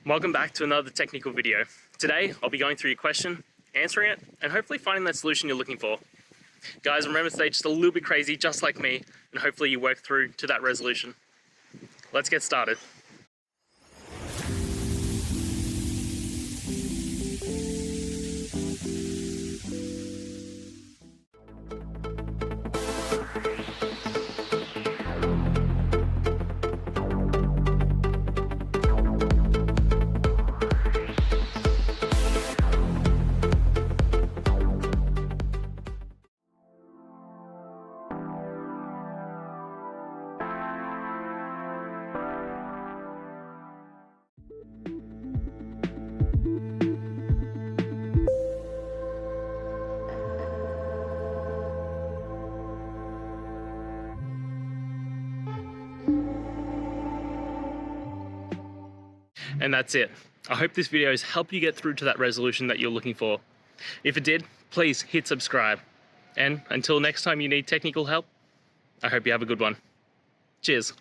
Welcome back to another technical video. Today, I'll be going through your question, answering it, and hopefully finding that solution you're looking for. Guys, remember to stay just a little bit crazy, just like me, and hopefully you work through to that resolution. Let's get started. And that's it. I hope this video has helped you get through to that resolution that you're looking for. If it did, please hit subscribe. And until next time you need technical help, I hope you have a good one. Cheers.